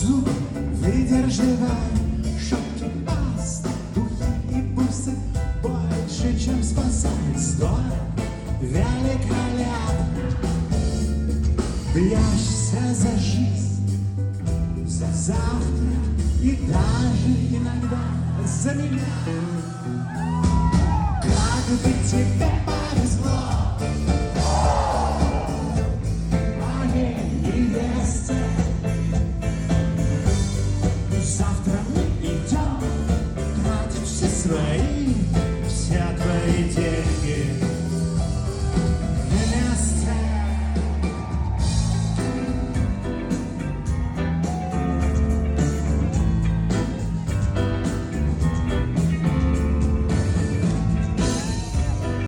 паузу, выдерживай шоки, паста, духи и бусы. Больше, чем спасает, здорово, великолепно. Бьешься за жизнь, за завтра и даже иногда за меня. Как бы тебе повезло, моей невесте. Завтра